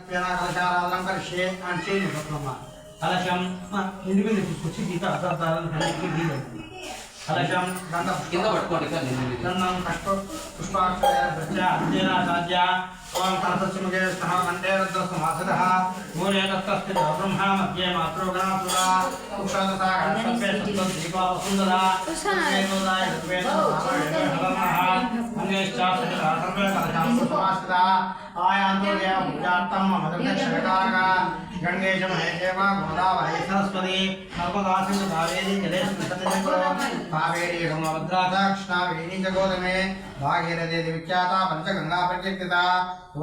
కలశారాధన కరిషే అని చేయండి కలశం నిండిపోయింది తీసుకొచ్చి గీత అర్థార్థాలను కలిగి గీత కలశం దండం కింద పట్టుకోండి దండం కష్ట పుష్పాక్షయ అధ్యయనాచార్య ఓం కలసముఖే సహ కంఠే రుద్ర సమాసదః మూలే తత్తస్థిత బ్రహ్మ మధ్యే మాతృగణాసుర ఉక్షాదసాగర సత్వే సత్వం దీపా వసుంధరా వేదోదాయ వేదోదాయ అంగేశ్చాస్తి సర్వే కలశాం సమాసద ఆయాంతో దేవ పూజార్థం మదక్షరకారక గంగేశ మహేదేవ గోదావరి సరస్వతి నర్మదా సింధు కావేరీ జలేస్మిన్ సన్నిధికురు కావేరీ గంగభద్రాచ కృష్ణావేణీ చ గోదమే భాగీరథీ విఖ్యాత పంచగంగా ప్రకీర్తిత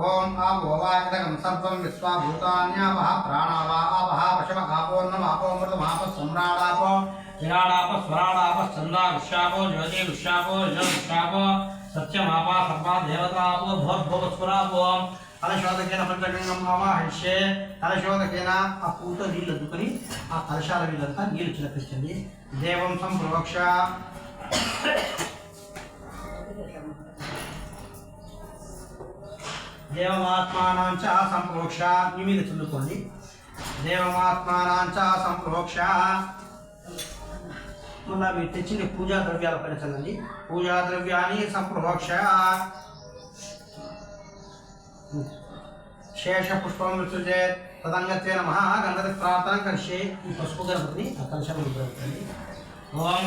ఓం ఆపోవాచకం సర్వం విశ్వభూతాన్యాపః ప్రాణావాపః పశవ ఆపోన్నమాపోమృతమాప సమ్రాడాపో విరాడాప స్వరాడాప చందా విశ్వాపో జ్యోతి విశ్వాపో విశ్వాపో సత్యమాపా సర్వా దేవతాపో భోర్భోస్వరాపో కలశోదకేన పంచగంగం ఆవాహిష్యే కలశోదకేన ఆ పూత నీళ్ళు అద్దుకొని ఆ కలశాల వీళ్ళంతా నీళ్ళు చిలకరించండి దేవం సంప్రోక్ష దేవమాత్మానాంచ సంప్రోక్ష మీ మీద చల్లుకోండి దేవమాత్మానాంచ సంప్రోక్ష మళ్ళీ మీరు తెచ్చిన పూజా ద్రవ్యాల పైన చల్లండి పూజా ద్రవ్యాన్ని సంప్రోక్ష శేష పుష్పం విసృజే తదంగత్వే నమః గణపతి ప్రార్థన కరిష్యే ఈ పసుపు గణపతిని ఆ కలశంలో పెట్టుకోండి ఓం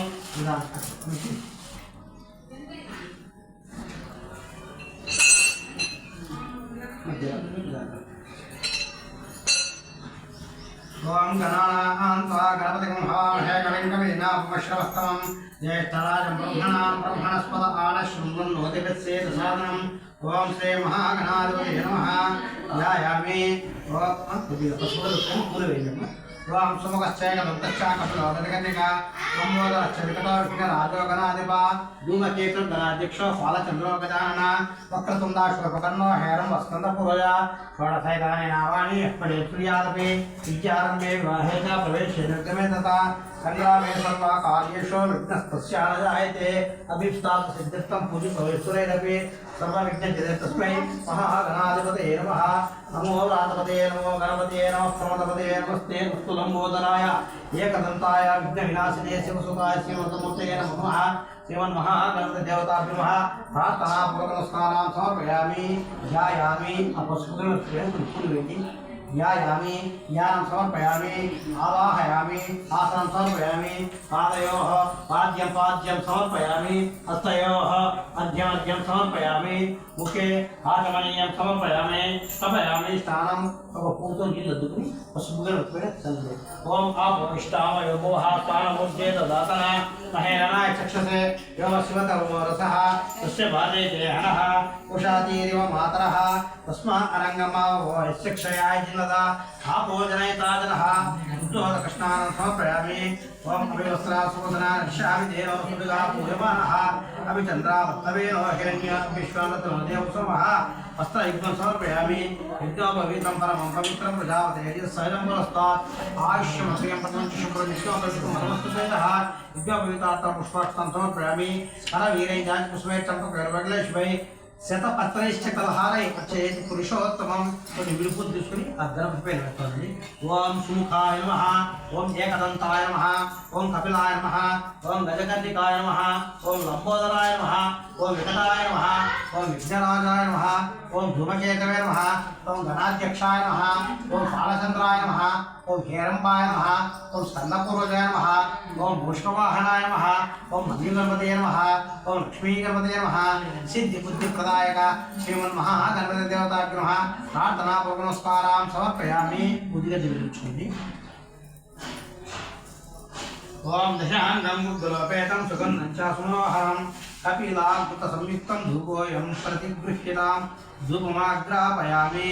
ఓం గణానాన్వా గణపతిం హవామహే కవిం కవీనాముపశ్రవస్తమం జ్యేష్ఠరాజం బ్రహ్మణస్పద ఆనశృణ్వన్నోతిభిస్సేద సాధనం ఓం శ్రీ మహాగణాధిపతయే నమః ధ్యాయామి ఓం కొద్దిగా పసుపు పూలు వేయండి ఓం సుముఖశ్చైక దుఃఖశ్చాకపిలోదనికన్నిక సంబోధరశ్చ వికటోర్షిక రాజోగణాధిప ధూమకేతు గణాధ్యక్షో ఫాలచంద్రో గజానన వక్రతుండాశ్వపకర్ణో హేరం వస్కందపూజ షోడశైతాని నామాని ఎప్పటి ప్రియాదపి విద్యారంభే వివాహే చ ప్రవేశే నిర్గమే తథా సంగ్రామే సర్వ కార్యేషు విఘ్నస్తస్యానజాయతే అభిప్తాత్ సిద్ధిర్థం పూజితోయేశ్వరైరపి సర్వవిఘ్నజతే తస్మై మహాగణాధిపతయే నమః నమో రాధపతయే నమో గణపతయే నమః ప్రమదపతయే నమస్తే వస్తులంబోదరాయ ఏకదంతాయ విఘ్న వినాశినే శివసుతాయ శ్రీమతమూర్తయే నమః శ్రీమన్మహాగణపతి దేవతాభ్యో నమః ప్రార్థనాపూర్వక నమస్కారాన్ సమర్పయామి ధ్యాయామి ఆ పసుపులను పూలు వేయండి ध्यायामि ध्यानं समर्पयामि आवाहयामि आसनं समर्पयामि पादयोः पाद्यं समर्पयामि हस्तयोः अर्घ्यं समर्पयामि मुखे आचमनीयं समर्पयामि स्थापयामि स्नानं पूर्वं नीलद्दुकुनि पशुभुगणत्वेन चलते ओम आपोष्टामयो मोहा स्थानमूर्ते ददातन महेरणाय चक्षसे यो शिवतमो रसः तस्य बाधे देहनः उषातीरिव मातरः तस्मा अरङ्गमावो यस्य क्षयाय जिनदा आपोजनयताजनः उद्धोदकृष्णानं समर्पयामि ओम अभिवस्त्रा सुवदना ऋषामि देवो सुदगा पूजमानः अभिचन्द्रावत्तवेनो हिरण्य विश्वामित्रो देवसोमः वस्त्रयुग्मं समर्पयामि यज्ञोपवीतं परमं पवित्रं प्रजापते सैलं पुरस्तात् आयुष्यमश्रियं प्रथमं च शुभ्रं विश्वपवित्रं मनमस्तुतेतः यज्ञोपवीतार्थं पुष्पाक्षतं समर्पयामि करवीरैजाञ्चपुष्पै चम्पकैर्वगलेशुभै శతపత్రైశ్చ కలహారై వచ్చేది పురుషోత్తమం కొన్ని విలుపులు తీసుకుని ఆ గణపతిపై పెట్టుకోండి ఓం సుముఖాయ నమః ఓం ఏకదంతాయ నమః ఓం కపిలాయ నమః ఓం గజకర్ణికాయ నమః ఓం లంబోదరాయ నమః ఓం వికటాయ నమః ఓం విఘ్నరాజాయ నమః ఓం ధూమకేతవే నమః ఓం గణాధ్యక్షాయ నమః ఓం బాలచంద్రాయ నమః ఓం హేరంబాయ నమః ఓం స్కందపూర్వజాయ నమః ఓం భూష్మవాహనాయ నమః ఓం మధుగణపతయే నమః ఓం లక్ష్మీగణపతయే నమః సిద్ధి బుద్ధి ప్రదాయక శ్రీమన్మహాగణపతి దేవతాభ్యో నమః ప్రార్థనాపూర్వక నమస్కారాన్ సమర్పయామి బుద్ధిగా దిగుచుకోండి ఓం దశాంగం గుగ్గులోపేతం సుగంధం చ సుమోహరం కపిలాకృత సంయుక్తం ధూపోయం ప్రతిగృహ్యతాం ధూపమాగ్రాపయామి